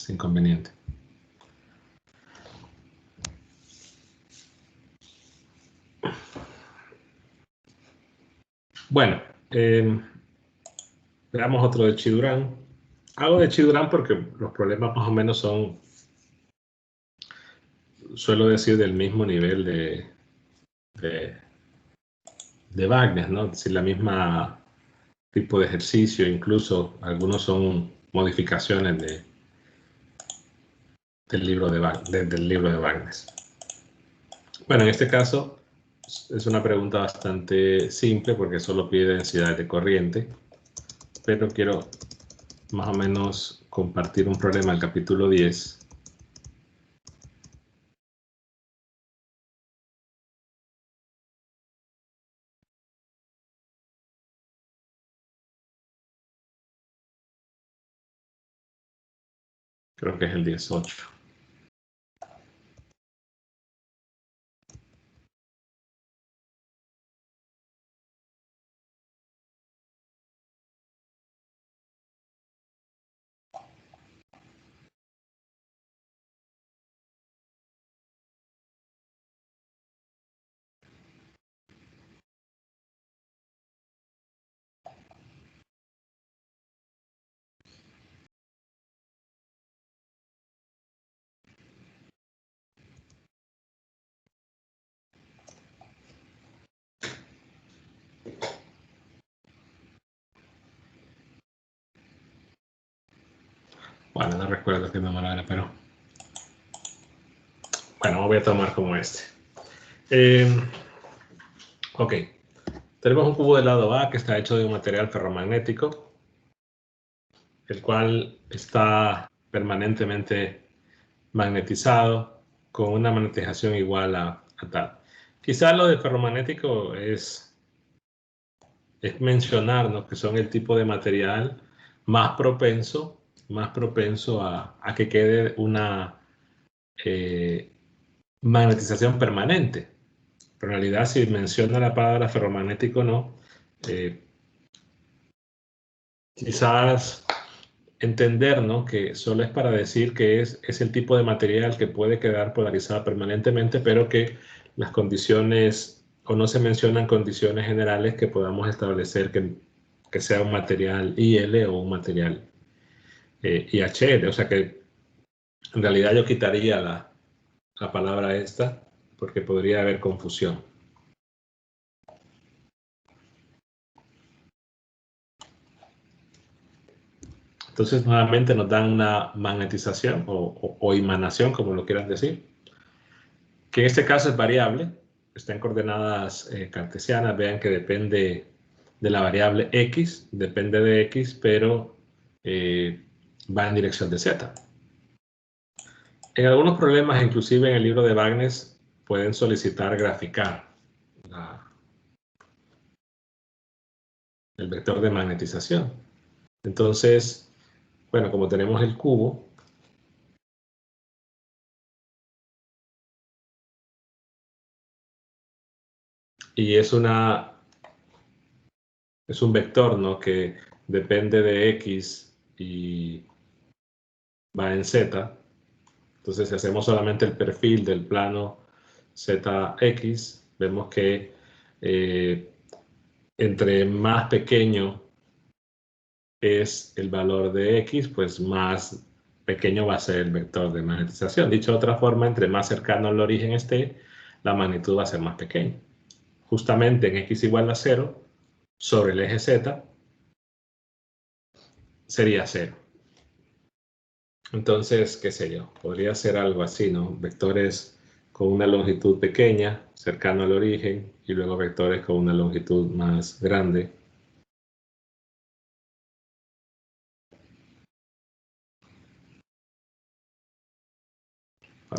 más inconveniente. Bueno, veamos otro de Chi-Durán. Hago de Chi-Durán porque los problemas más o menos son, suelo decir, del mismo nivel de Wagner, ¿no? Es decir, la misma tipo de ejercicio, incluso algunos son modificaciones del libro de Wagner. Bueno, en este caso es una pregunta bastante simple porque solo pide densidad de corriente, pero quiero más o menos compartir un problema del capítulo 10. Creo que es el 18. Bueno, no recuerdo qué número era, pero bueno, voy a tomar como este. Ok, tenemos un cubo de lado A que está hecho de un material ferromagnético, el cual está permanentemente magnetizado con una magnetización igual a tal. Quizás lo de ferromagnético es mencionar, ¿no?, que son el tipo de material más propenso a que quede una magnetización permanente. Pero en realidad, si menciona la palabra ferromagnético, no. Quizás entender, ¿no?, que solo es para decir que es el tipo de material que puede quedar polarizado permanentemente, pero que las condiciones, o no se mencionan condiciones generales que podamos establecer que sea un material IL o un material IHL. O sea que en realidad yo quitaría la palabra esta porque podría haber confusión. Entonces nuevamente nos dan una magnetización o emanación, como lo quieran decir, que en este caso es variable, está en coordenadas cartesianas. Vean que depende de la variable x, depende de x, pero va en dirección de z. En algunos problemas, inclusive en el libro de Wagner, pueden solicitar graficar el vector de magnetización. Entonces, bueno, como tenemos el cubo, y es un vector, ¿no?, que depende de x y va en z. Entonces, si hacemos solamente el perfil del plano zx, vemos que entre más pequeño es el valor de x, pues más pequeño va a ser el vector de magnetización. Dicho de otra forma, entre más cercano al origen esté, la magnitud va a ser más pequeña. Justamente en x igual a 0, sobre el eje z, sería 0. Entonces, qué sé yo, podría ser algo así, ¿no? Vectores con una longitud pequeña, cercano al origen, y luego vectores con una longitud más grande.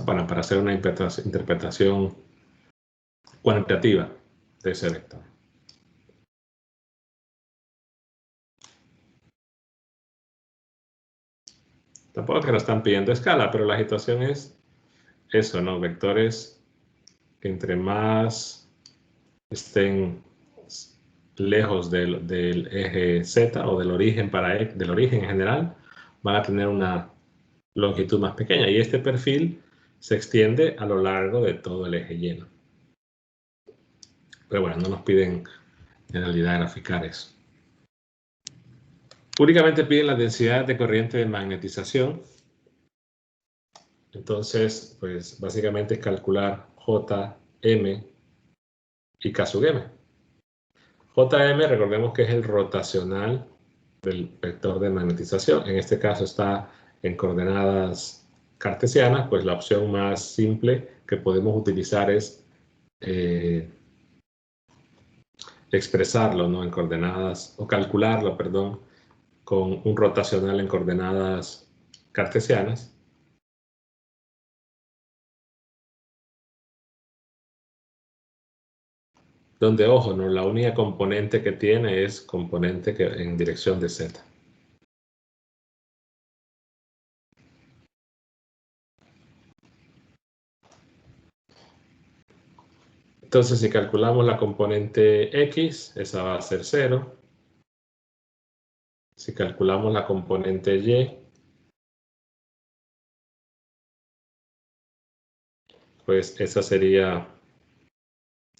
Bueno, para hacer una interpretación cuantitativa de ese vector. Tampoco que nos están pidiendo escala, pero la situación es eso, ¿no? Vectores que entre más estén lejos del eje Z o del origen del origen en general, van a tener una longitud más pequeña. Y este perfil se extiende a lo largo de todo el eje lleno. Pero bueno, no nos piden en realidad graficar eso. Únicamente piden la densidad de corriente de magnetización. Entonces, pues básicamente es calcular Jm y K sub m. Jm, recordemos que es el rotacional del vector de magnetización. En este caso está en coordenadas cartesianas, pues la opción más simple que podemos utilizar es expresarlo, ¿no?, en coordenadas, o calcularlo, perdón, con un rotacional en coordenadas cartesianas. Donde, ojo, ¿no?, la única componente que tiene es componente que en dirección de z. Entonces, si calculamos la componente x, esa va a ser 0. Si calculamos la componente y, pues esa sería,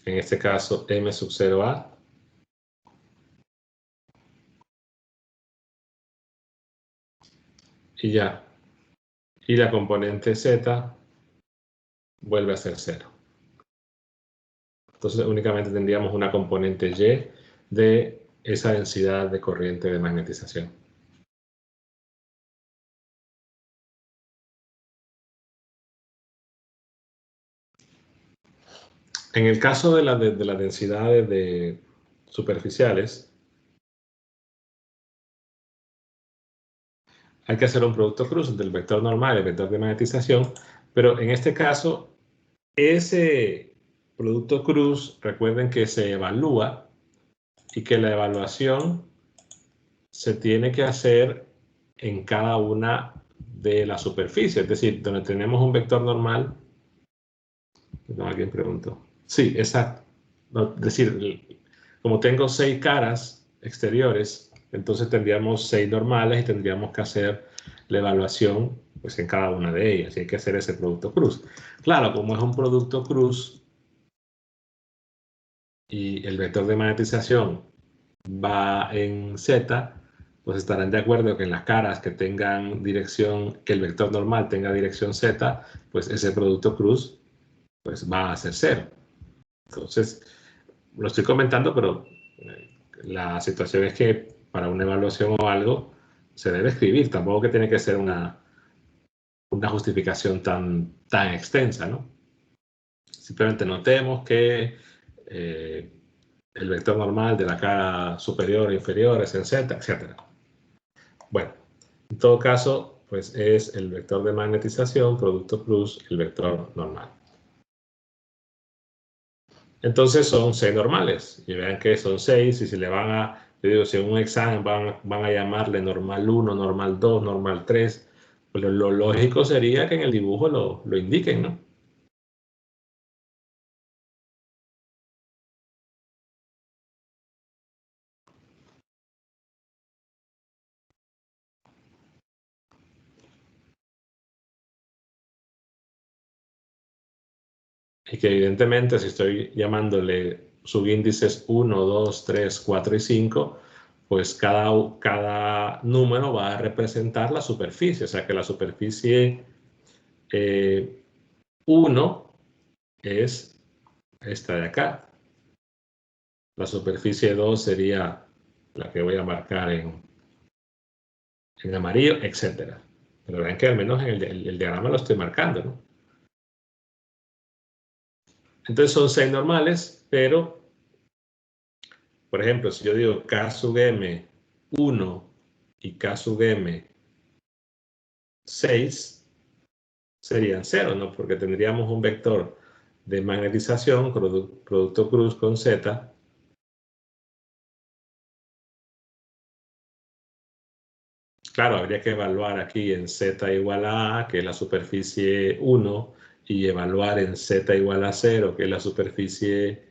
en este caso, m sub 0a. Y ya. Y la componente z vuelve a ser 0. Entonces únicamente tendríamos una componente y de esa densidad de corriente de magnetización. En el caso de las densidades de superficiales, hay que hacer un producto cruz entre el vector normal y el vector de magnetización, pero en este caso, ese producto cruz, recuerden que se evalúa y que la evaluación se tiene que hacer en cada una de las superficies, es decir, donde tenemos un vector normal. No, alguien preguntó. Sí, exacto. No, es decir, como tengo 6 caras exteriores, entonces tendríamos 6 normales y tendríamos que hacer la evaluación pues, en cada una de ellas. Y hay que hacer ese producto cruz. Claro, como es un producto cruz y el vector de magnetización va en Z, pues estarán de acuerdo que en las caras que tengan dirección, que el vector normal tenga dirección Z, pues ese producto cruz pues va a ser 0. Entonces, lo estoy comentando, pero la situación es que para una evaluación o algo se debe escribir, tampoco que tiene que ser una justificación tan extensa, ¿no? Simplemente notemos que el vector normal de la cara superior e inferior es en Z, etc. Bueno, en todo caso, pues es el vector de magnetización, producto cruz, el vector normal. Entonces son 6 normales. Y vean que son 6 y si le van a, yo digo, si en un examen van a llamarle normal 1, normal 2, normal 3, pues lo lógico sería que en el dibujo lo indiquen, ¿no? Y que evidentemente si estoy llamándole subíndices 1, 2, 3, 4 y 5, pues cada número va a representar la superficie. O sea que la superficie 1 es esta de acá. La superficie 2 sería la que voy a marcar en amarillo, etc. Pero vean que al menos en el diagrama lo estoy marcando, ¿no? Entonces son 6 normales, pero, por ejemplo, si yo digo K sub m 1 y K sub m 6, serían 0, ¿no? Porque tendríamos un vector de magnetización, producto cruz con Z. Claro, habría que evaluar aquí en Z igual a A, que es la superficie 1, y evaluar en Z igual a 0, que es la superficie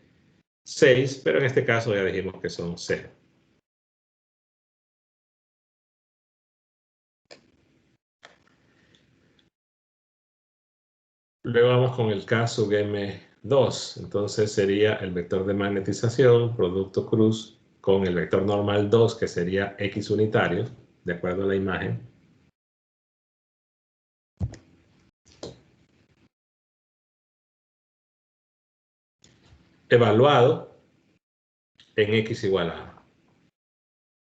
6, pero en este caso ya dijimos que son 0. Luego vamos con el K sub M2. Entonces sería el vector de magnetización, producto cruz, con el vector normal 2, que sería X unitario, de acuerdo a la imagen. Evaluado en X igual a A.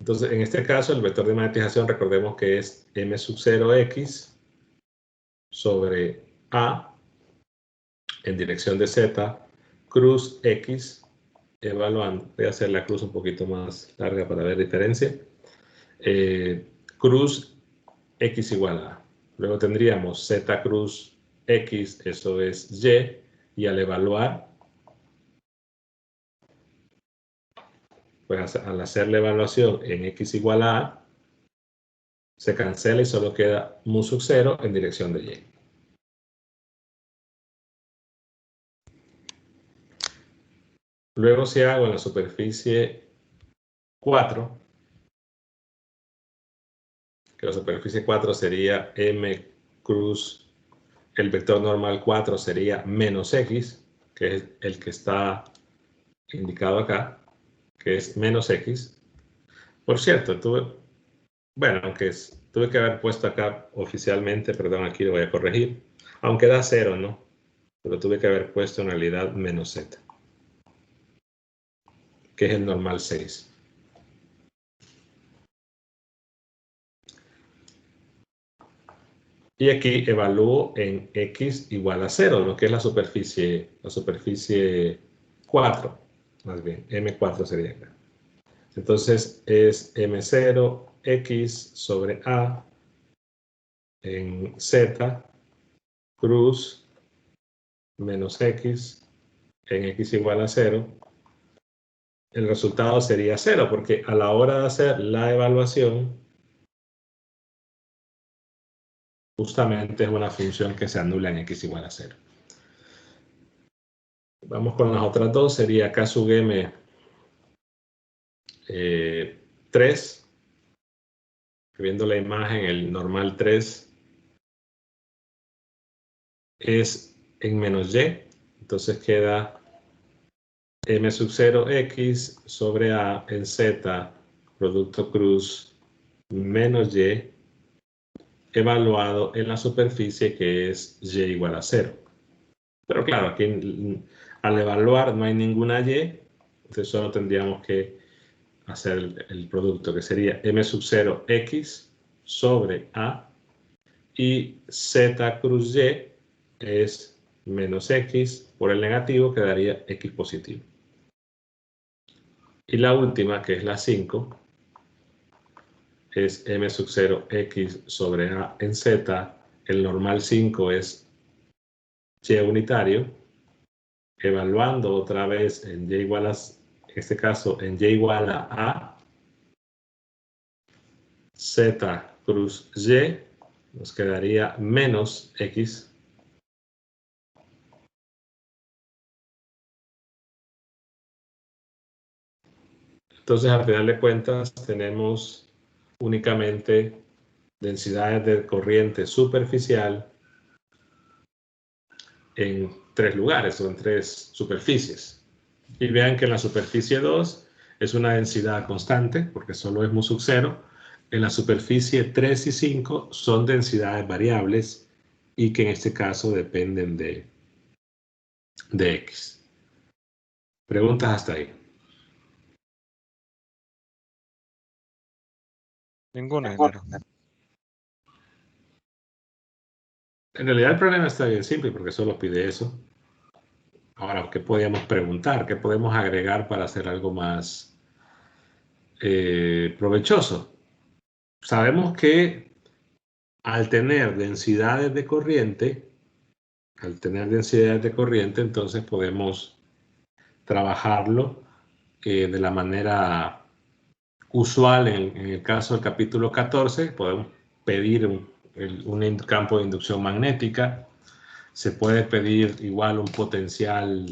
Entonces, en este caso, el vector de magnetización, recordemos que es M sub 0X sobre A en dirección de Z, cruz X, evaluando. Voy a hacer la cruz un poquito más larga para ver diferencia. Cruz X igual a. Luego tendríamos Z cruz X, eso es Y, y al evaluar, pues al hacer la evaluación en X igual a, se cancela y solo queda mu sub 0 en dirección de Y. Luego si hago en la superficie 4, que la superficie 4 sería M cruz, el vector normal 4 sería menos X, que es el que está indicado acá, que es menos X. Por cierto, tuve que haber puesto acá oficialmente, perdón, aquí lo voy a corregir, aunque da 0, ¿no? Pero tuve que haber puesto en realidad menos Z, que es el normal 6. Y aquí evalúo en X igual a 0, ¿no? Que es la superficie 4, más bien, M4 sería acá. Entonces es M0X sobre A en Z cruz menos X en X igual a 0. El resultado sería 0, porque a la hora de hacer la evaluación, justamente es una función que se anula en X igual a 0. Vamos con las otras dos, sería K sub M 3, viendo la imagen, el normal 3 es en menos Y, entonces queda M sub 0X sobre A en Z, producto cruz menos Y, evaluado en la superficie que es Y igual a 0. Pero claro, aquí al evaluar no hay ninguna Y, entonces solo tendríamos que hacer el producto, que sería M sub 0X sobre A, y Z cruz Y es menos X, por el negativo quedaría X positivo. Y la última, que es la 5, es M sub 0X sobre A en Z, el normal 5 es Y unitario, evaluando otra vez en Y igual a, en este caso en Y igual a Z cruz Y, nos quedaría menos X. Entonces, al final de cuentas, tenemos únicamente densidades de corriente superficial en 3 lugares o en 3 superficies. Y vean que en la superficie 2 es una densidad constante, porque solo es mu sub 0. En la superficie 3 y 5 son densidades variables y que en este caso dependen de X. Preguntas hasta ahí. Ninguna, ingeniero. En realidad el problema está bien simple porque solo pide eso. Ahora, ¿qué podríamos preguntar? ¿Qué podemos agregar para hacer algo más provechoso? Sabemos que al tener densidades de corriente, entonces podemos trabajarlo de la manera usual en el caso del capítulo 14. Podemos pedir un campo de inducción magnética. Se puede pedir igual un potencial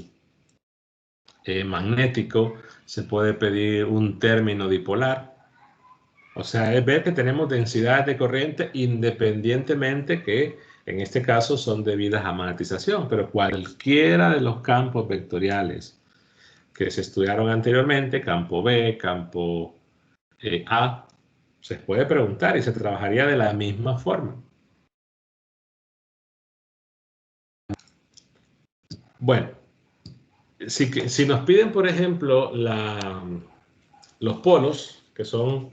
magnético. Se puede pedir un término dipolar. O sea, es ver que tenemos densidades de corriente independientemente que En este caso son debidas a magnetización, pero cualquiera de los campos vectoriales que se estudiaron anteriormente, campo B, campo A, se puede preguntar y se trabajaría de la misma forma. Bueno, si nos piden, por ejemplo, los polos, que son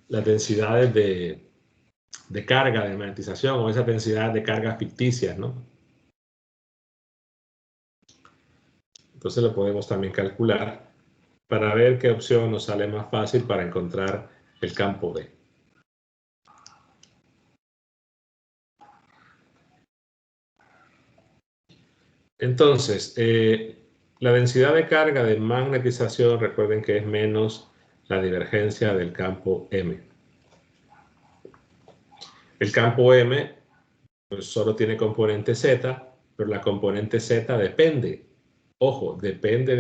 las densidades de carga, de magnetización, o esa densidad de cargas ficticias, ¿no? Entonces lo podemos también calcular para ver qué opción nos sale más fácil para encontrar el campo B. Entonces, la densidad de carga de magnetización, recuerden que es menos la divergencia del campo M. El campo M pues, solo tiene componente Z, pero la componente Z depende. Ojo, depende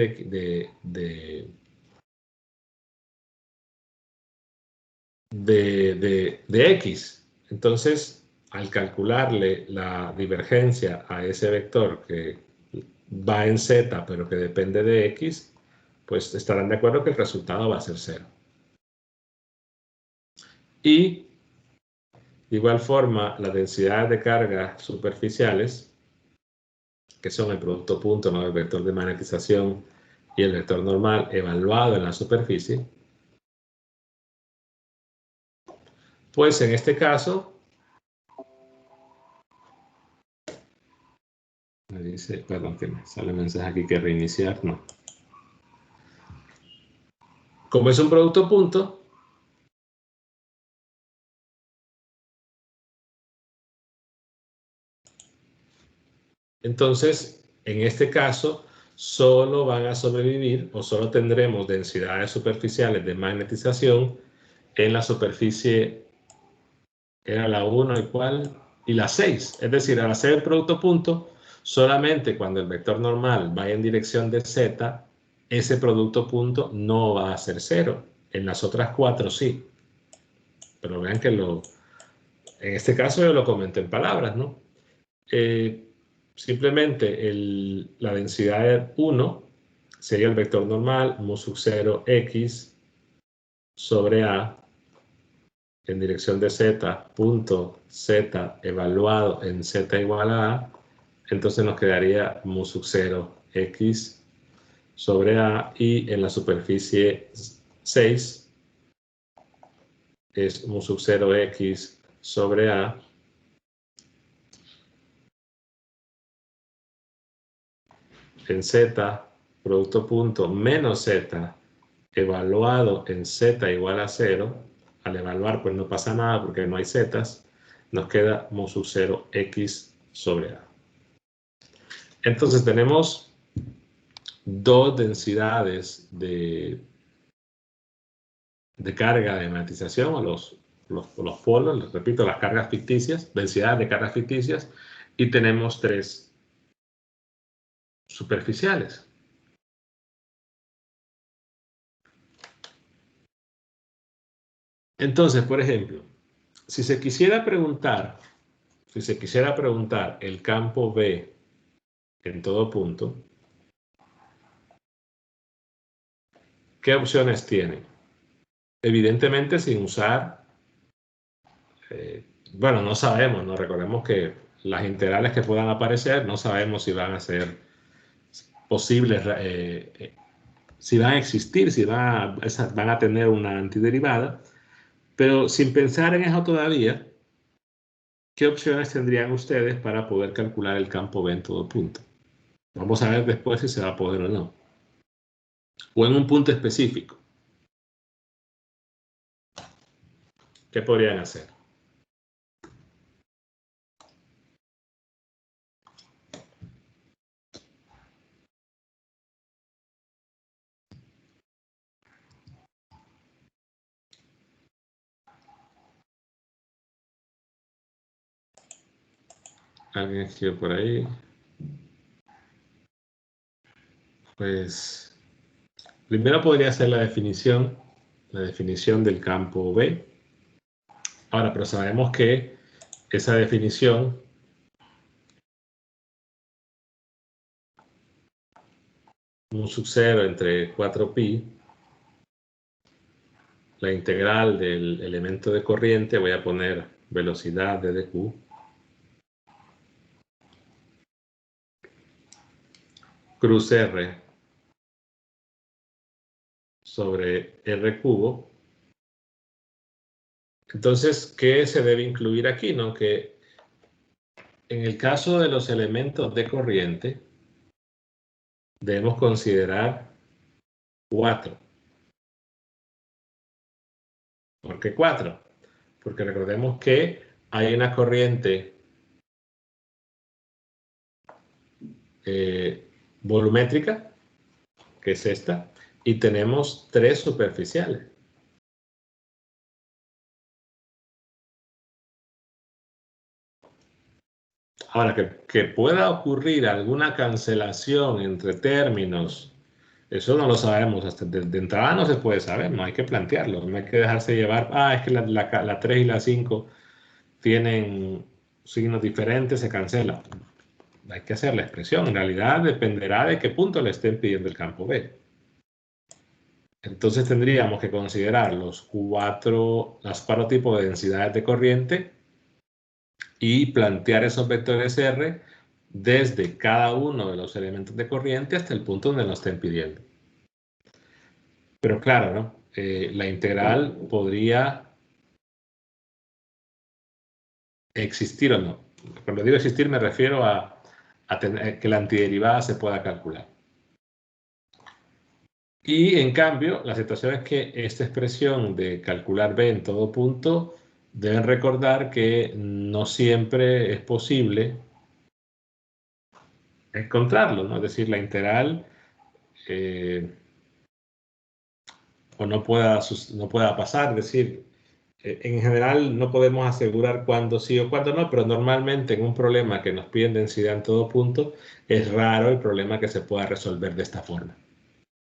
de X. Entonces, al calcularle la divergencia a ese vector que va en Z, pero que depende de X, pues estarán de acuerdo que el resultado va a ser 0. Y de igual forma, las densidades de carga superficiales, que son el producto punto, ¿no? El vector de magnetización y el vector normal evaluado en la superficie, pues en este caso, me dice, perdón, que me sale un mensaje aquí que reiniciar, no. Como es un producto punto, entonces, en este caso, solo van a sobrevivir o solo tendremos densidades superficiales de magnetización en la superficie, era la 1 y la 6. Es decir, al hacer el producto punto, solamente cuando el vector normal vaya en dirección de Z, ese producto punto no va a ser 0. En las otras 4 sí. Pero vean que en este caso yo lo comenté en palabras, ¿no? Simplemente la densidad de 1 sería el vector normal, mu sub 0 x sobre a en dirección de z, punto z evaluado en z igual a, entonces nos quedaría mu sub 0 x sobre a, y en la superficie 6 es mu sub 0 x sobre a en z, producto punto menos z evaluado en z igual a 0. Al evaluar pues no pasa nada porque no hay zetas, nos queda mu sub 0 x sobre a. Entonces tenemos dos densidades de carga de magnetización, o los polos, les repito, las cargas ficticias, densidades de cargas ficticias, y tenemos tres superficiales. Entonces, por ejemplo, si se quisiera preguntar el campo B en todo punto, ¿qué opciones tiene? Evidentemente sin usar, bueno, no sabemos, ¿no? Recordemos que las integrales que puedan aparecer no sabemos si van a ser posibles, si van a existir, si van a tener una antiderivada, pero sin pensar en eso todavía, ¿qué opciones tendrían ustedes para poder calcular el campo B en todo punto? Vamos a ver después si se va a poder o no. O en un punto específico. ¿Qué podrían hacer? ¿Alguien escribió por ahí? Pues primero podría ser la definición del campo B. Ahora, pero sabemos que esa definición un sub 0 entre 4pi, la integral del elemento de corriente, voy a poner velocidad de dq, cruz r sobre r cubo. Entonces, ¿qué se debe incluir aquí? ¿No? Que en el caso de los elementos de corriente, debemos considerar 4. ¿Por qué 4? Porque recordemos que hay una corriente volumétrica, que es esta, y tenemos 3 superficiales. Ahora, que pueda ocurrir alguna cancelación entre términos, eso no lo sabemos, hasta de entrada no se puede saber, no hay que plantearlo, no hay que dejarse llevar, es que la 3 y la 5 tienen signos diferentes, se cancela. Hay que hacer la expresión, en realidad dependerá de qué punto le estén pidiendo el campo B. Entonces tendríamos que considerar los las 4 tipos de densidades de corriente y plantear esos vectores R desde cada uno de los elementos de corriente hasta el punto donde nos estén pidiendo. Pero claro, ¿no? La integral podría existir o no. Cuando digo existir me refiero a que la antiderivada se pueda calcular. Y en cambio, la situación es que esta expresión de calcular B en todo punto, deben recordar que no siempre es posible encontrarlo, ¿no? Es decir, la integral o no pueda pasar, es decir, en general no podemos asegurar cuándo sí o cuándo no, pero normalmente en un problema que nos piden densidad en todo punto, es raro el problema que se pueda resolver de esta forma.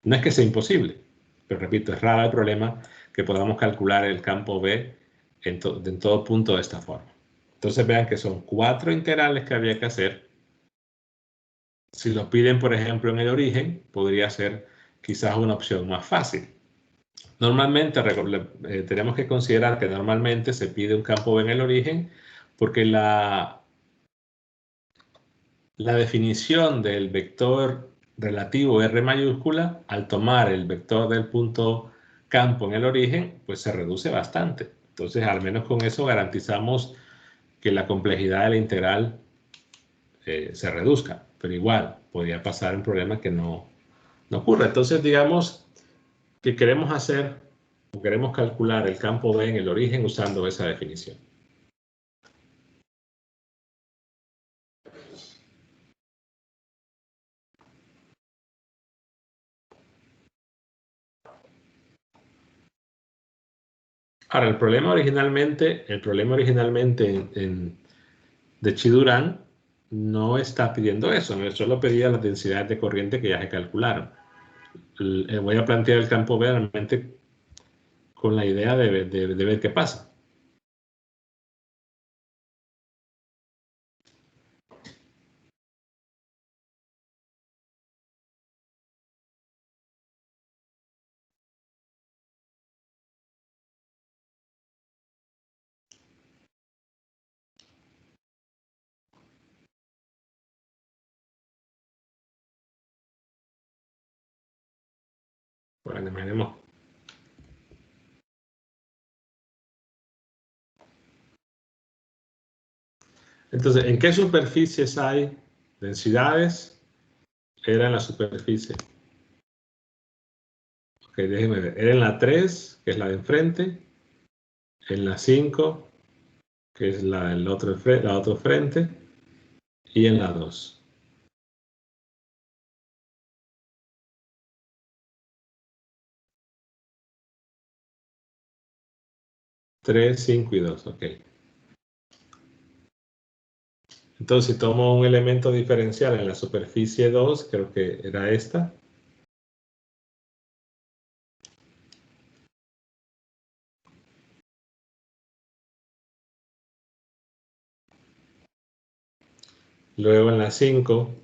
No es que sea imposible, pero repito, es raro el problema que podamos calcular el campo B en todo punto de esta forma. Entonces vean que son 4 integrales que había que hacer. Si lo piden, por ejemplo, en el origen, podría ser quizás una opción más fácil. Normalmente tenemos que considerar que normalmente se pide un campo B en el origen porque la definición del vector relativo R mayúscula, al tomar el vector del punto campo en el origen, pues se reduce bastante. Entonces, al menos con eso garantizamos que la complejidad de la integral se reduzca. Pero igual, podría pasar un problema que no ocurre. Entonces, digamos que queremos hacer o queremos calcular el campo B en el origen usando esa definición. Ahora, el problema originalmente de Chidurán no está pidiendo eso, ¿no? Solo pedía las densidades de corriente que ya se calcularon. Voy a plantear el campo B realmente con la idea de ver qué pasa. Bueno, imaginemos. Entonces, ¿en qué superficies hay densidades? Era en la superficie. Ok, déjenme ver. Era en la 3, que es la de enfrente, en la 5, que es la otro frente, y en la 2. 3, 5 y 2, ok. Entonces, si tomo un elemento diferencial en la superficie 2, creo que era esta. Luego en la 5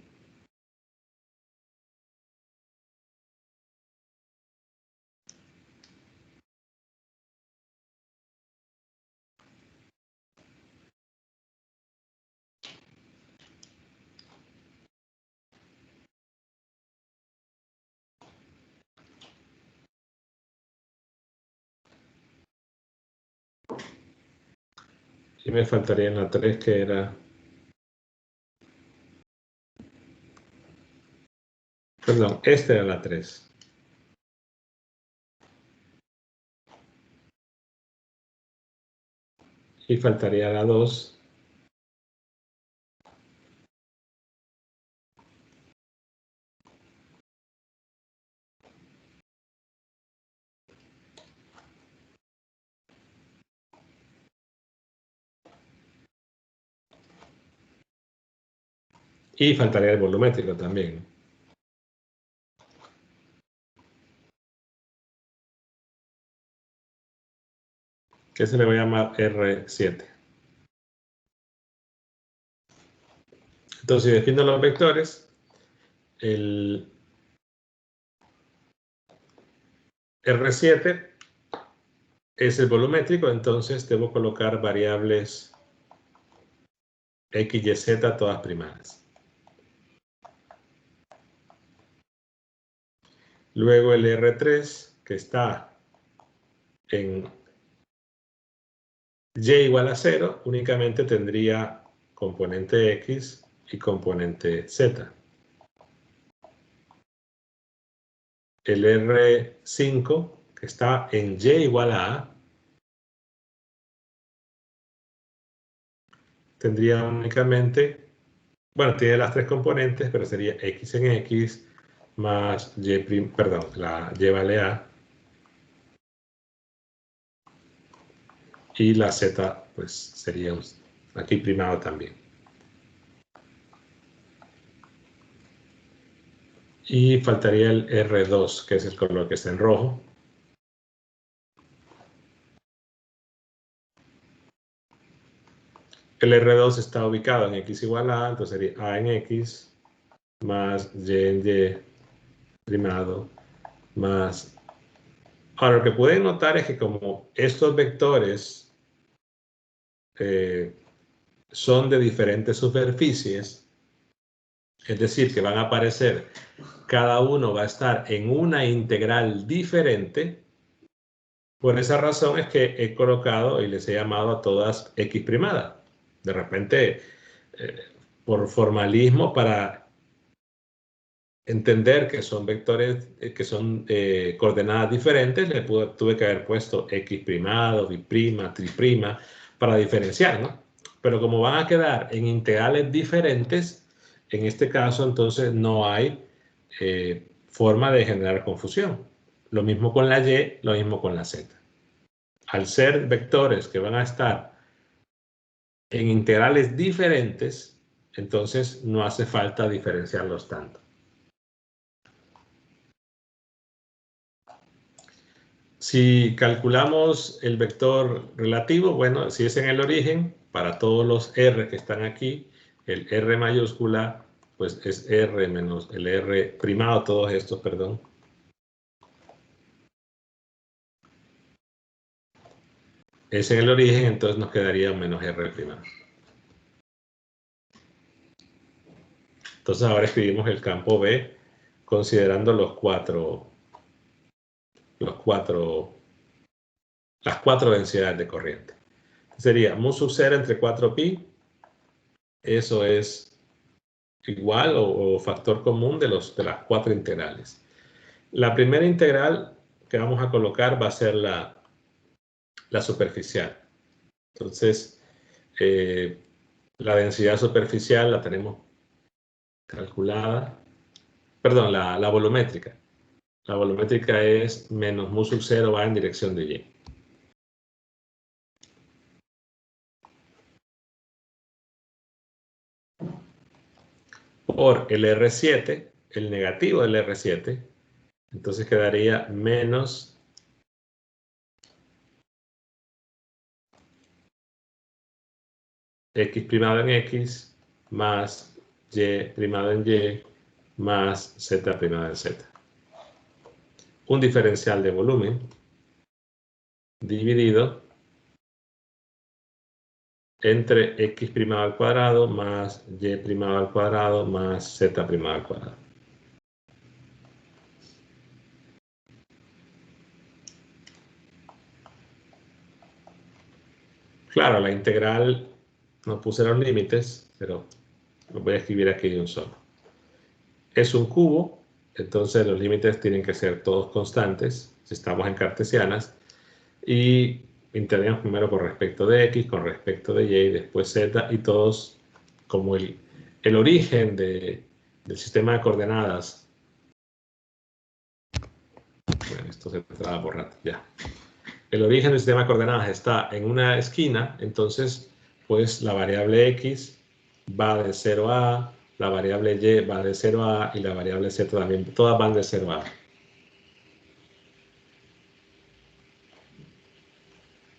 Y me faltaría en la 3 que era... Perdón, esta era la 3. Y faltaría la 2. Y faltaría el volumétrico también. Que se le va a llamar R7. Entonces, si defino los vectores, el R7 es el volumétrico, entonces debo colocar variables X, Y, Z, todas primadas. Luego el R3, que está en Y igual a 0, únicamente tendría componente X y componente Z. El R5, que está en Y igual a A, tendría únicamente, bueno, tiene las tres componentes, pero sería X en X más Y, perdón, la Y vale A, y la Z, pues sería aquí primado también. Y faltaría el R2, que es el color que está en rojo. El R2 está ubicado en X igual a, entonces sería A en X más Y en Y primado más... Ahora, lo que pueden notar es que como estos vectores son de diferentes superficies, es decir, que van a aparecer, cada uno va a estar en una integral diferente. Por esa razón es que he colocado y les he llamado a todas X primada. De repente, eh, por formalismo, para entender que son vectores, que son coordenadas diferentes, tuve que haber puesto X primado, biprima, triprima, para diferenciar, ¿no? Pero como van a quedar en integrales diferentes, en este caso entonces no hay forma de generar confusión. Lo mismo con la Y, lo mismo con la Z. Al ser vectores que van a estar en integrales diferentes, entonces no hace falta diferenciarlos tanto. Si calculamos el vector relativo, bueno, si es en el origen, para todos los R que están aquí, el R mayúscula, pues es R menos el R primado, todos estos, perdón. Es en el origen, entonces nos quedaría menos R primado. Entonces ahora escribimos el campo B considerando las cuatro densidades de corriente. Sería mu sub 0 entre 4pi, eso es igual o factor común de las cuatro integrales. La primera integral que vamos a colocar va a ser la superficial. Entonces, la densidad superficial la tenemos calculada, perdón, la volumétrica. La volumétrica es menos mu sub 0 va en dirección de Y. Por el R7, el negativo del R7, entonces quedaría menos X primado en X más Y primado en Y más Z primado en Z. Un diferencial de volumen dividido entre X primado al cuadrado más Y primado al cuadrado más Z primado al cuadrado. Claro, la integral, no puse los límites, pero lo voy a escribir aquí de un solo. Es un cubo, entonces los límites tienen que ser todos constantes, si estamos en cartesianas, y integramos primero con respecto de x, con respecto de y, después z, y todos como el origen del sistema de coordenadas. Bueno, esto se traba por rato, ya. El origen del sistema de coordenadas está en una esquina, entonces pues la variable x va de 0 a A, la variable y va de 0 a A y la variable z también, todas van de 0 a A.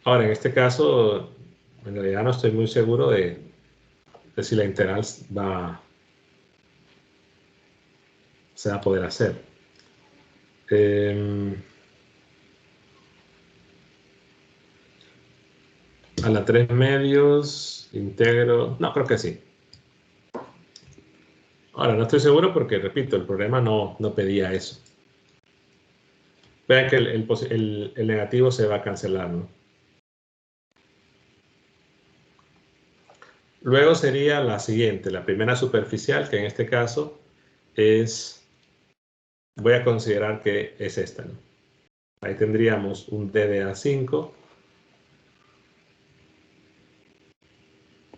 Ahora, en este caso, en realidad no estoy muy seguro de si la integral se va a poder hacer. A la 3 medios, integro, no, creo que sí. Ahora, no estoy seguro porque, repito, el problema no pedía eso. Vean que el negativo se va a cancelar, ¿no? Luego sería la siguiente, la primera superficial, que en este caso es, voy a considerar que es esta, ¿no? Ahí tendríamos un d de A5.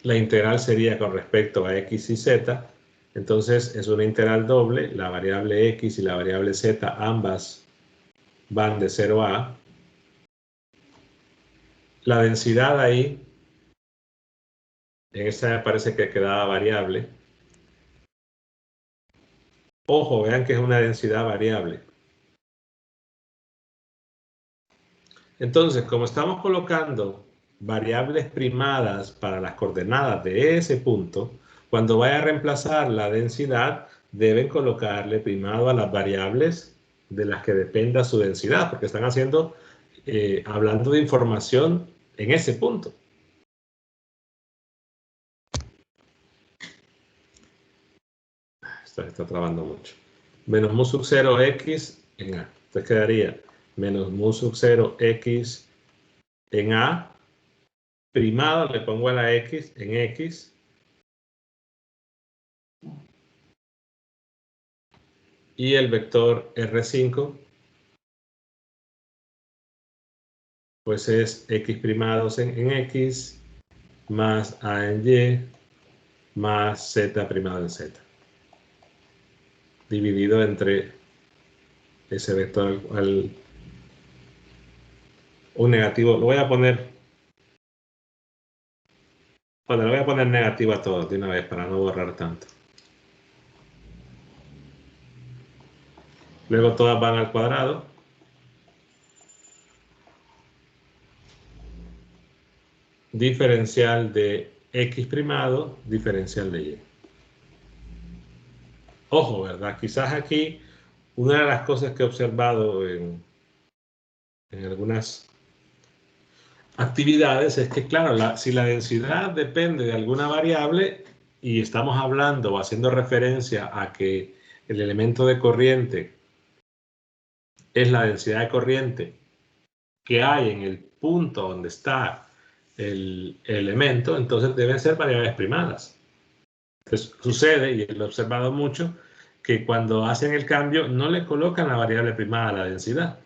La integral sería con respecto a x y z. Entonces es una integral doble, la variable x y la variable z ambas van de 0 a A. La densidad ahí, en esta me parece que quedaba variable. Ojo, vean que es una densidad variable. Entonces, como estamos colocando variables primadas para las coordenadas de ese punto, cuando vaya a reemplazar la densidad, deben colocarle primado a las variables de las que dependa su densidad, porque están hablando de información en ese punto. Esto está trabando mucho. Menos mu sub 0 x en A. Entonces quedaría menos mu sub 0 x en A, primado, le pongo a la x en x, y el vector R5 pues es x primados en x más a en y más z primado en z, dividido entre ese vector un negativo. Lo voy a poner, bueno, lo voy a poner negativo a todos de una vez para no borrar tanto. Luego todas van al cuadrado. Diferencial de x primado, diferencial de y. Ojo, ¿verdad? Quizás aquí una de las cosas que he observado en algunas actividades es que, claro, si la densidad depende de alguna variable y estamos hablando o haciendo referencia a que el elemento de corriente es la densidad de corriente que hay en el punto donde está el elemento, entonces deben ser variables primadas. Entonces sucede, y lo he observado mucho, que cuando hacen el cambio no le colocan la variable primada a la densidad.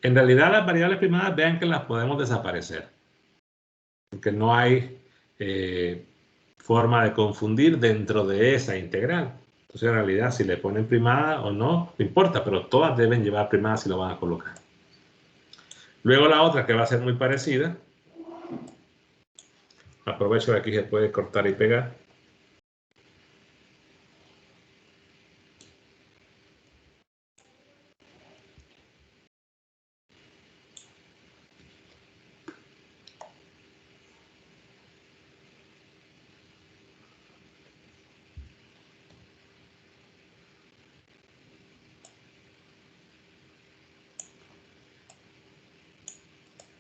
En realidad las variables primadas, vean que las podemos desaparecer, porque no hay forma de confundir dentro de esa integral. Entonces en realidad si le ponen primada o no, no importa, pero todas deben llevar primada si lo van a colocar. Luego la otra que va a ser muy parecida, aprovecho que aquí se puede cortar y pegar.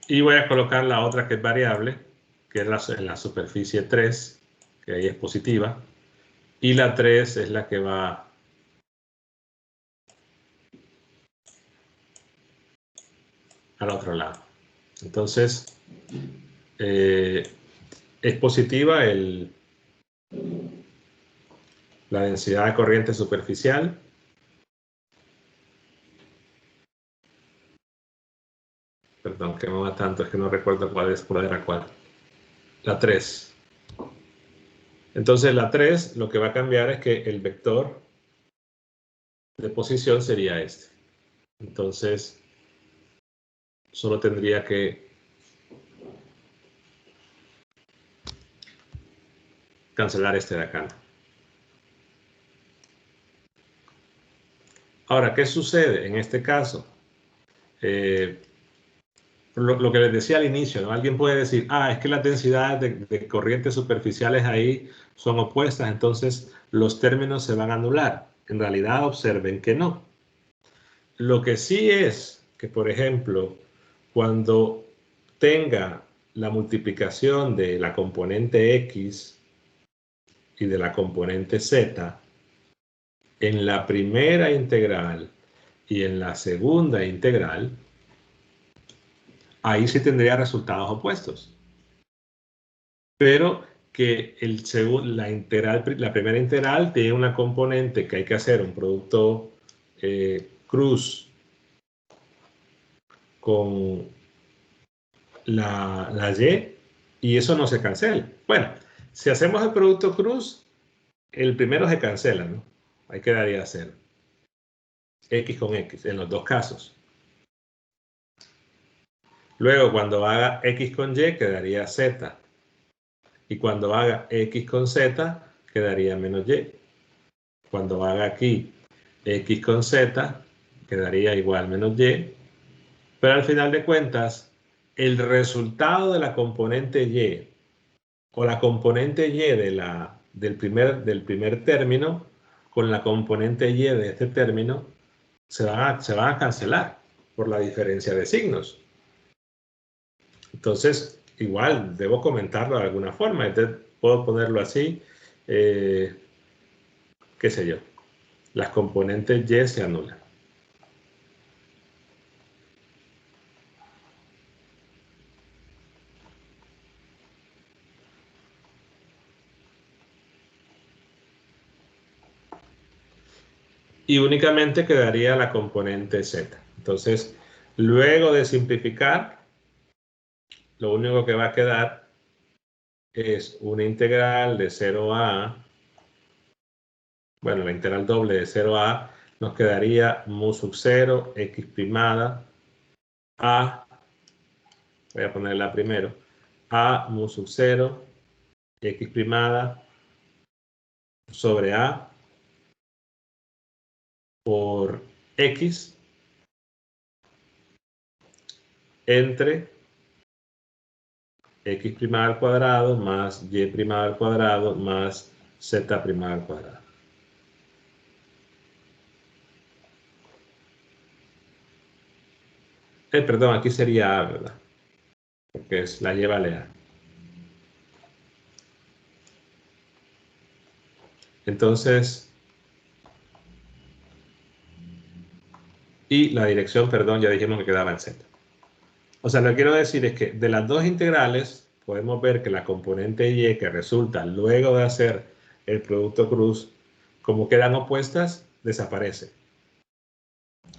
Y voy a colocar la otra que es variable, que es en la superficie 3, que ahí es positiva. Y la 3 es la que va al otro lado. Entonces, es positiva la densidad de corriente superficial. Perdón, que me va tanto, es que no recuerdo cuál era cuál. La 3. Entonces la 3 lo que va a cambiar es que el vector de posición sería este. Entonces solo tendría que cancelar este de acá. Ahora, ¿qué sucede en este caso? Lo que les decía al inicio, ¿no? Alguien puede decir, es que las densidades de corrientes superficiales ahí son opuestas, entonces los términos se van a anular. En realidad, observen que no. Lo que sí es que, por ejemplo, cuando tenga la multiplicación de la componente X y de la componente Z, en la primera integral y en la segunda integral, ahí sí tendría resultados opuestos. Pero que la primera integral tiene una componente que hay que hacer un producto cruz con la y eso no se cancela. Bueno, si hacemos el producto cruz, el primero se cancela, ¿no? Ahí quedaría 0. X con X, en los dos casos. Luego, cuando haga X con Y, quedaría Z. Y cuando haga X con Z, quedaría menos Y. Cuando haga aquí X con Z, quedaría igual menos Y. Pero al final de cuentas, el resultado de la componente Y o la componente Y del primer término con la componente Y de este término se van a cancelar por la diferencia de signos. Entonces, igual, debo comentarlo de alguna forma. Entonces, puedo ponerlo así, qué sé yo. Las componentes Y se anulan. Y únicamente quedaría la componente Z. Entonces, luego de simplificar, lo único que va a quedar es una integral de 0 a, bueno, la integral doble de 0 a, nos quedaría mu sub 0, x primada, a, voy a ponerla primero, a mu sub 0, x primada, sobre a, por x, entre x primada al cuadrado más y primada al cuadrado más z primada al cuadrado. Perdón, aquí sería a, ¿verdad? Porque es la y vale a. Entonces, y la dirección, perdón, ya dijimos que quedaba en z. O sea, lo que quiero decir es que de las dos integrales podemos ver que la componente y que resulta luego de hacer el producto cruz, como quedan opuestas, desaparece.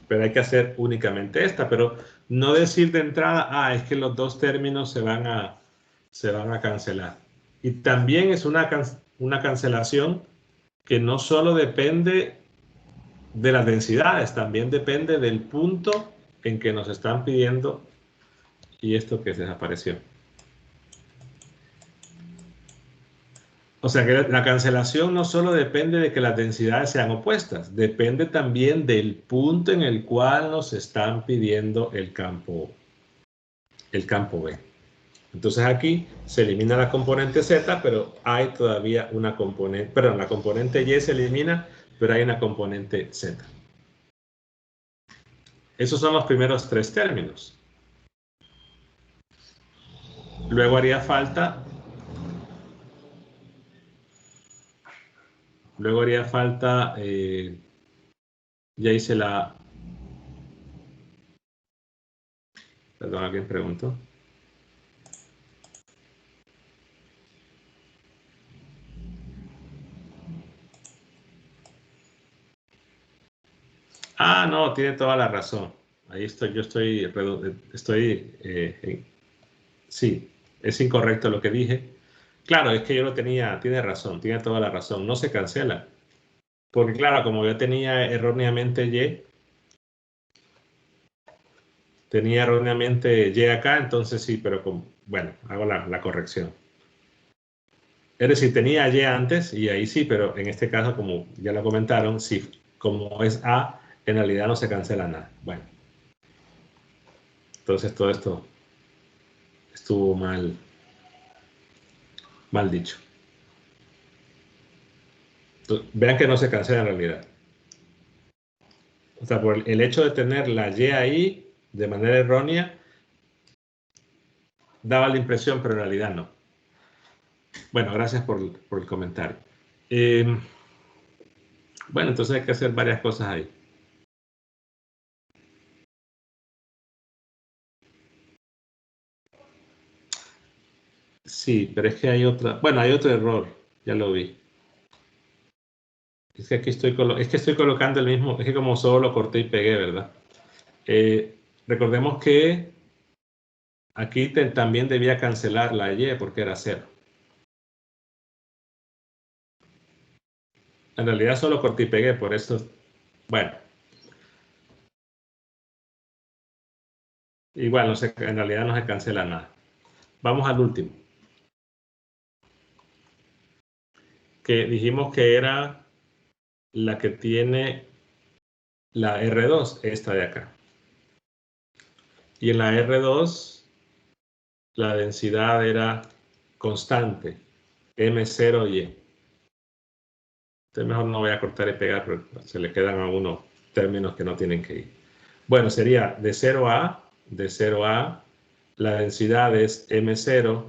Pero hay que hacer únicamente esta, pero no decir de entrada, es que los dos términos se van a cancelar. Y también es una cancelación que no solo depende de las densidades, también depende del punto en que nos están pidiendo y esto que desapareció. O sea que la cancelación no solo depende de que las densidades sean opuestas, depende también del punto en el cual nos están pidiendo el campo B. Entonces aquí se elimina la componente Z, pero hay todavía una componente, perdón, la componente Y se elimina, pero hay una componente Z. Esos son los primeros tres términos. Luego haría falta ya hice perdón, alguien preguntó. Ah, no, tiene toda la razón. Ahí estoy, sí, es incorrecto lo que dije. Claro, es que yo lo tenía, tiene razón, tiene toda la razón. No se cancela. Porque claro, como yo tenía erróneamente Y acá, entonces sí, pero bueno, hago la corrección. Es decir, tenía Y antes y ahí sí, pero en este caso, como ya lo comentaron, sí, como es A, en realidad no se cancela nada. Bueno, entonces todo esto estuvo mal dicho. Entonces, vean que no se cancela en realidad. O sea, por el hecho de tener la Y ahí de manera errónea, daba la impresión, pero en realidad no. Bueno, gracias por el comentario. Bueno, entonces hay que hacer varias cosas ahí. Sí, pero es que hay hay otro error, ya lo vi. Es que aquí estoy colocando el mismo, es que como solo lo corté y pegué, ¿verdad? Recordemos que aquí también debía cancelar la Y porque era 0. En realidad solo corté y pegué, por eso, bueno, igual en realidad no se cancela nada. Vamos al último, que dijimos que era la que tiene la R2, esta de acá. Y en la R2 la densidad era constante, M0Y. Entonces mejor no voy a cortar y pegar, porque se le quedan a uno términos que no tienen que ir. Bueno, sería de 0 a, la densidad es M0,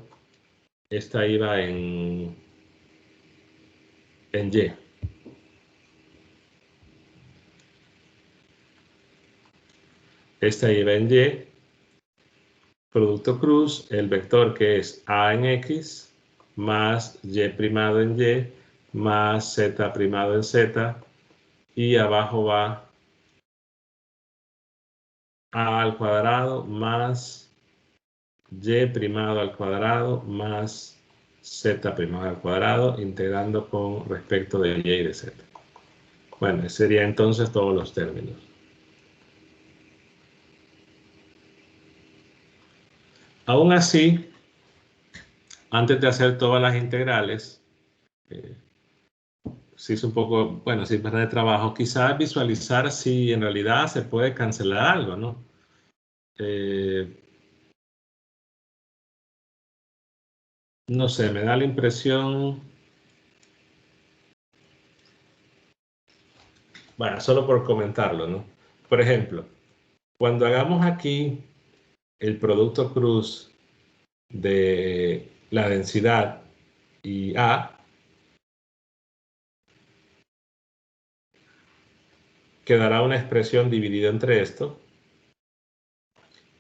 esta iba en Y. Esta iba en Y, producto cruz, el vector que es A en X, más Y primado en Y, más Z primado en Z, y abajo va A al cuadrado más Y primado al cuadrado más Z primado al cuadrado, integrando con respecto de Y y de Z. Bueno, sería entonces todos los términos. Aún así, antes de hacer todas las integrales, si es un poco, bueno, si es verdad de trabajo, quizás visualizar si en realidad se puede cancelar algo, ¿no? No sé, me da la impresión, bueno, solo por comentarlo, ¿no? Por ejemplo, cuando hagamos aquí el producto cruz de la densidad y A, quedará una expresión dividida entre esto.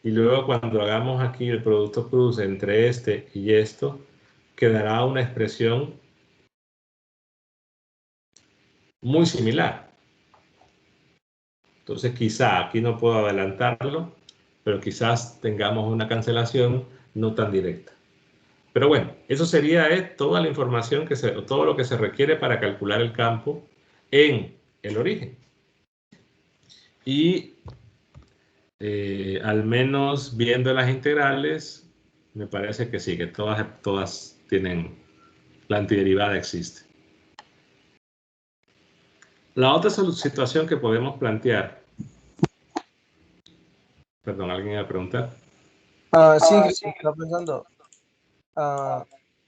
Y luego cuando hagamos aquí el producto cruz entre este y esto, quedará una expresión muy similar. Entonces quizá, aquí no puedo adelantarlo, pero quizás tengamos una cancelación no tan directa. Pero bueno, eso sería toda la información, todo lo que se requiere para calcular el campo en el origen. Y al menos viendo las integrales, me parece que sí, que todas tienen, la antiderivada existe. La otra situación que podemos plantear, perdón, ¿alguien iba a preguntar? Sí, estaba pensando,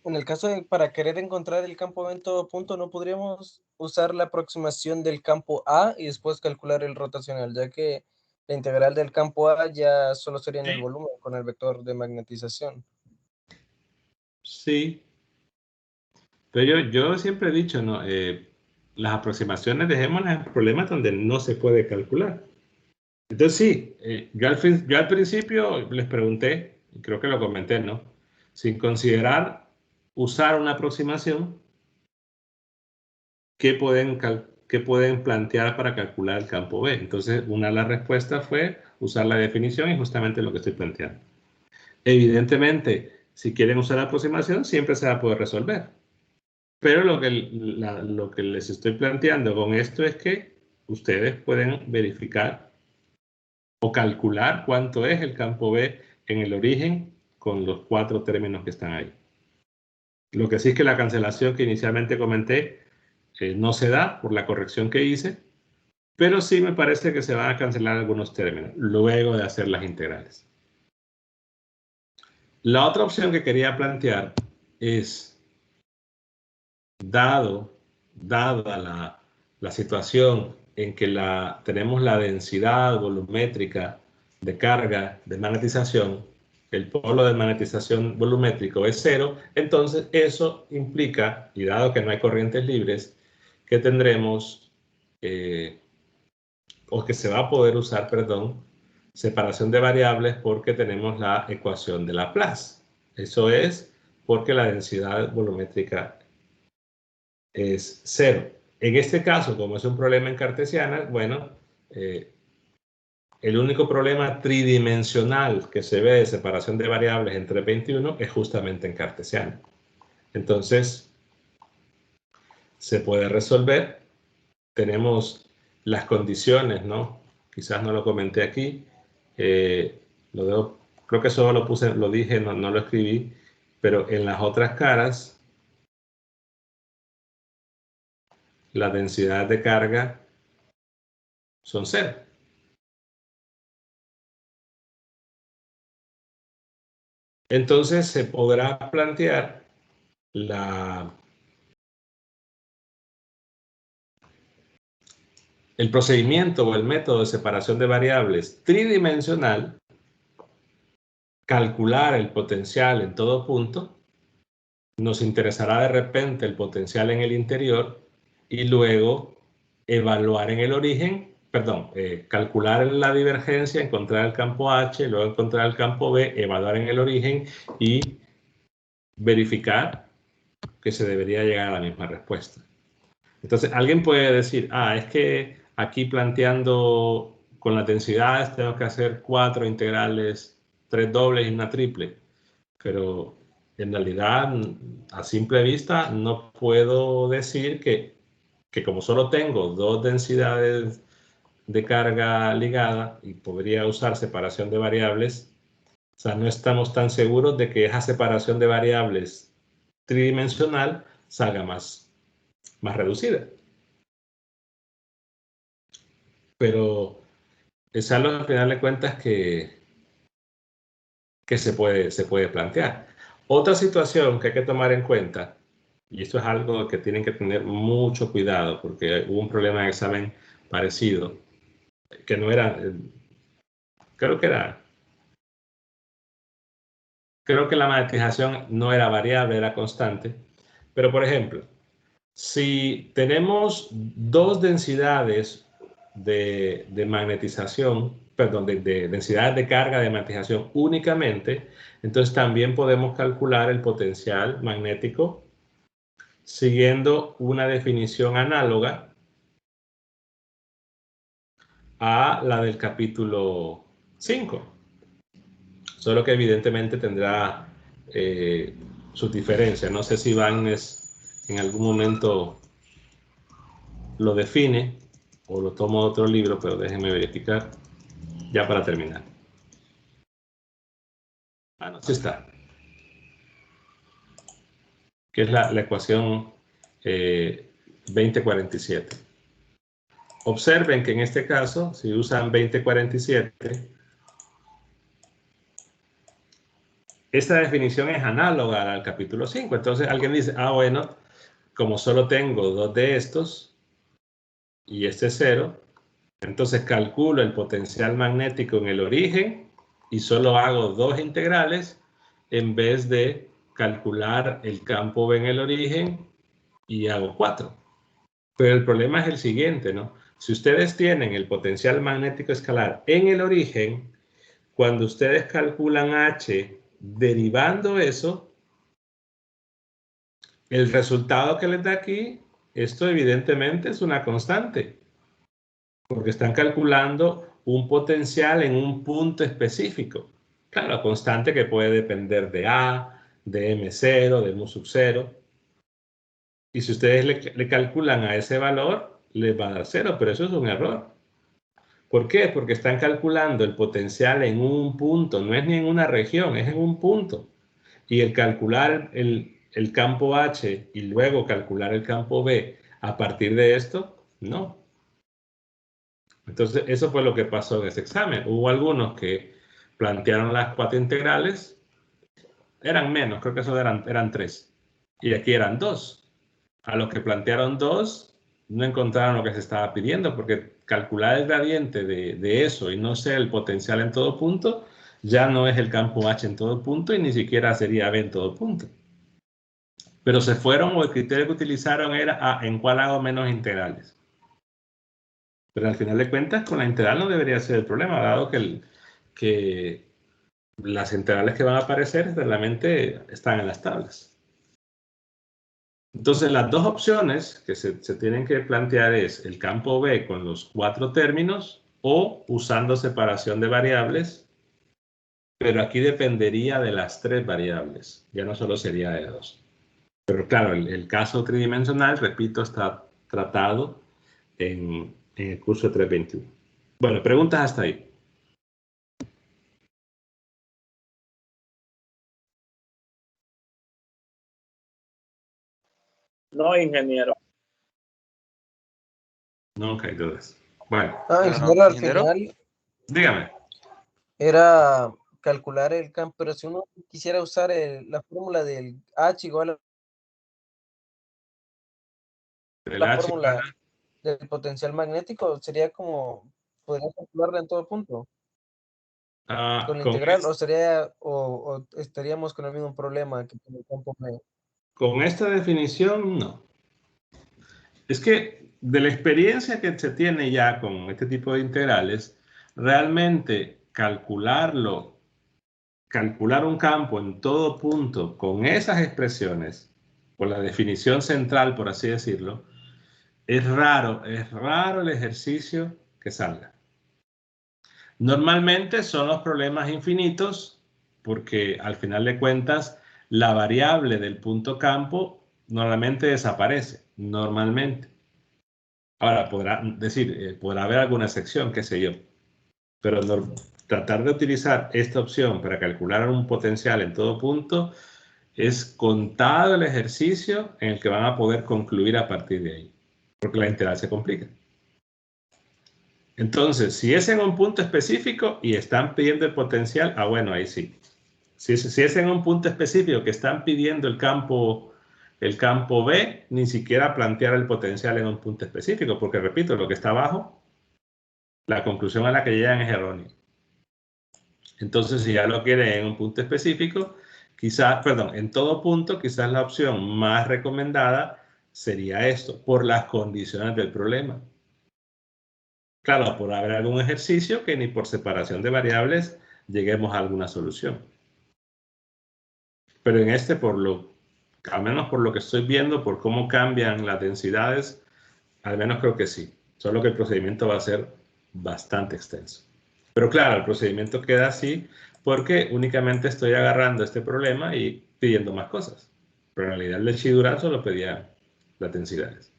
en el caso de para querer encontrar el campo en todo punto, ¿no podríamos usar la aproximación del campo A y después calcular el rotacional, ya que la integral del campo A ya solo sería en el volumen con el vector de magnetización? Sí, pero yo siempre he dicho, ¿no? Las aproximaciones dejémoslas en problemas donde no se puede calcular. Entonces sí, yo al principio les pregunté, creo que lo comenté, ¿no? Sin considerar usar una aproximación, ¿qué pueden ¿qué pueden plantear para calcular el campo B? Entonces, una de las respuestas fue usar la definición y justamente lo que estoy planteando. Evidentemente, si quieren usar la aproximación, siempre se va a poder resolver. Pero lo que les estoy planteando con esto es que ustedes pueden verificar o calcular cuánto es el campo B en el origen con los 4 términos que están ahí. Lo que sí es que la cancelación que inicialmente comenté no se da por la corrección que hice, pero sí me parece que se van a cancelar algunos términos luego de hacer las integrales. La otra opción que quería plantear es, dada la situación en que tenemos la densidad volumétrica de carga de magnetización, el polo de magnetización volumétrico es 0, entonces eso implica, y dado que no hay corrientes libres, que tendremos, o que se va a poder usar, perdón, separación de variables porque tenemos la ecuación de Laplace. Eso es porque la densidad volumétrica es 0. En este caso, como es un problema en cartesiana, bueno, el único problema tridimensional que se ve de separación de variables entre 21 es justamente en cartesiana. Entonces, se puede resolver. Tenemos las condiciones, ¿no? Quizás no lo comenté aquí. Creo que solo lo dije, no lo escribí, pero en las otras caras, la densidad de carga son 0. Entonces se podrá plantear el procedimiento o el método de separación de variables tridimensional, calcular el potencial en todo punto. Nos interesará de repente el potencial en el interior y luego evaluar en el origen, calcular la divergencia, encontrar el campo H, luego encontrar el campo B, evaluar en el origen y verificar que se debería llegar a la misma respuesta. Entonces, alguien puede decir, es que aquí planteando con las densidades tengo que hacer 4 integrales, 3 dobles y una triple, pero en realidad, a simple vista, no puedo decir que como solo tengo 2 densidades de carga ligada y podría usar separación de variables, o sea, no estamos tan seguros de que esa separación de variables tridimensional salga más reducida. Pero es algo al final de cuentas que se puede plantear. Otra situación que hay que tomar en cuenta, y esto es algo que tienen que tener mucho cuidado porque hubo un problema de examen parecido, que no era, creo que la magnetización no era variable, era constante, pero por ejemplo, si tenemos 2 densidades de magnetización, perdón, de densidades de carga de magnetización únicamente, entonces también podemos calcular el potencial magnético siguiendo una definición análoga a la del capítulo 5. Solo que evidentemente tendrá sus diferencias. No sé si Bagnes en algún momento lo define o lo tomo de otro libro, pero déjenme verificar ya para terminar. No, sí está. Que es la ecuación 2047. Observen que en este caso, si usan 2047, esta definición es análoga al capítulo 5. Entonces alguien dice, bueno, como solo tengo 2 de estos y este es 0, entonces calculo el potencial magnético en el origen y solo hago 2 integrales en vez de calcular el campo B en el origen y hago 4. Pero el problema es el siguiente, ¿no? Si ustedes tienen el potencial magnético escalar en el origen, cuando ustedes calculan H derivando eso, el resultado que les da aquí esto evidentemente es una constante, porque están calculando un potencial en un punto específico. Claro, constante que puede depender de A, de M0, de mu sub 0. Y si ustedes le calculan a ese valor, les va a dar 0, pero eso es un error. ¿Por qué? Porque están calculando el potencial en un punto, no es ni en una región, es en un punto. Y el calcular el campo H y luego calcular el campo B a partir de esto, no. Entonces, eso fue lo que pasó en ese examen. Hubo algunos que plantearon las 4 integrales, eran menos, creo que eso eran 3. Y aquí eran 2. A los que plantearon 2, no encontraron lo que se estaba pidiendo, porque calcular el gradiente de eso y no sé el potencial en todo punto, ya no es el campo H en todo punto y ni siquiera sería B en todo punto. Pero se fueron, o el criterio que utilizaron era en cuál hago menos integrales. Pero al final de cuentas, con la integral no debería ser el problema, dado que las integrales que van a aparecer realmente están en las tablas. Entonces, las dos opciones que se tienen que plantear es el campo B con los 4 términos o usando separación de variables, pero aquí dependería de las 3 variables, ya no solo sería de 2. Pero claro, el caso tridimensional, repito, está tratado en el curso 321. Bueno, preguntas hasta ahí. No, ingeniero. No hay dudas. Bueno. Ingeniero, al ingeniero. final Dígame. era calcular el campo, pero si uno quisiera usar la fórmula del H igual a la fórmula del potencial magnético, sería como, podría calcularla en todo punto. Con la integral, o estaríamos con el mismo problema que con el campo B. Con esta definición, no. Es que de la experiencia que se tiene ya con este tipo de integrales, realmente calcular un campo en todo punto con esas expresiones, con la definición central, por así decirlo, es raro el ejercicio que salga. Normalmente son los problemas infinitos, porque al final de cuentas, la variable del punto campo normalmente desaparece, normalmente. Ahora, podrá haber alguna excepción, qué sé yo, pero tratar de utilizar esta opción para calcular un potencial en todo punto es contado el ejercicio en el que van a poder concluir a partir de ahí, porque la integral se complica. Entonces, si es en un punto específico y están pidiendo el potencial, bueno, ahí sí. Si es en un punto específico que están pidiendo el campo B, ni siquiera plantear el potencial en un punto específico, porque repito, lo que está abajo, la conclusión a la que llegan es errónea. Entonces, si ya lo quieren en un punto específico, en todo punto, quizás la opción más recomendada sería esto, por las condiciones del problema. Claro, por haber algún ejercicio que ni por separación de variables lleguemos a alguna solución. Pero en este, al menos por lo que estoy viendo, por cómo cambian las densidades, al menos creo que sí. Solo que el procedimiento va a ser bastante extenso. Pero claro, el procedimiento queda así porque únicamente estoy agarrando este problema y pidiendo más cosas. Pero en realidad el de Chiduran solo pedía las densidades,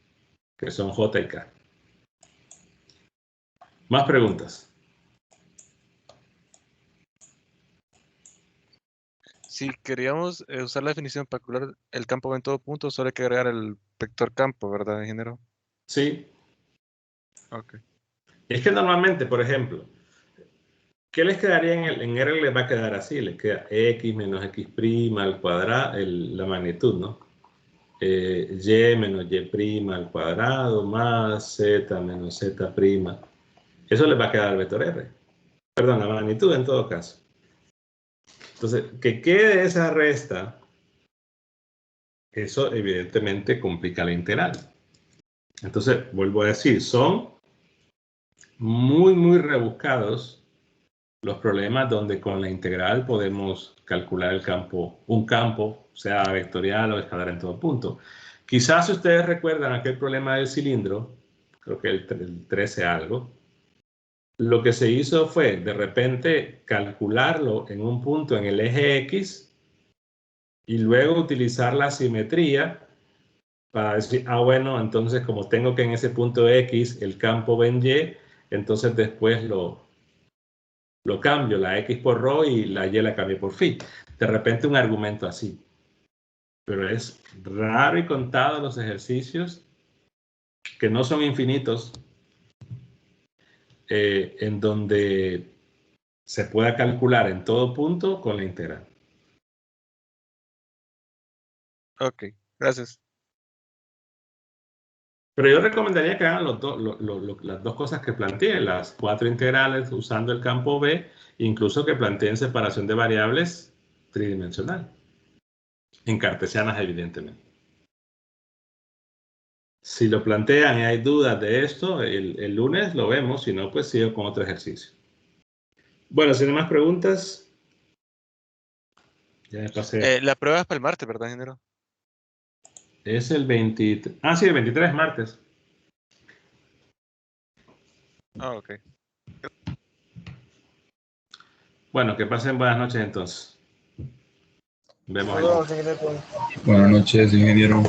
que son J y K. Más preguntas. Si queríamos usar la definición para calcular el campo en todo punto, solo hay que agregar el vector campo, ¿verdad, ingeniero? Sí. Ok. Es que normalmente, por ejemplo, ¿qué les quedaría en R? Les va a quedar así, les queda x menos x' al cuadrado, la magnitud, ¿no? Y menos y' al cuadrado más z menos z'. Eso les va a quedar el vector R. Perdón, la magnitud en todo caso. Entonces, que quede esa resta, eso evidentemente complica la integral. Entonces, vuelvo a decir, son muy, muy rebuscados los problemas donde con la integral podemos calcular un campo, sea vectorial o escalar en todo punto. Quizás si ustedes recuerdan aquel problema del cilindro, creo que el 13 algo, lo que se hizo fue de repente calcularlo en un punto en el eje X y luego utilizar la simetría para decir, bueno, entonces como tengo que en ese punto X el campo va en Y, entonces después lo cambio, la X por ρ y la Y la cambio por phi. De repente un argumento así. Pero es raro y contado los ejercicios que no son infinitos en donde se pueda calcular en todo punto con la integral. Ok, gracias. Pero yo recomendaría que hagan las dos cosas que planteé, las 4 integrales usando el campo B, incluso que planteen separación de variables tridimensional, en cartesianas evidentemente. Si lo plantean y hay dudas de esto, el lunes lo vemos, si no, pues sigo con otro ejercicio. Bueno, si no hay más preguntas, ya me pasé. La prueba es para el martes, ¿verdad, ingeniero? Es el 23. Ah, sí, el 23 martes. Ah, ok. Bueno, que pasen buenas noches entonces. Vemos. Nos vemos, ingeniero. Buenas noches, ingeniero.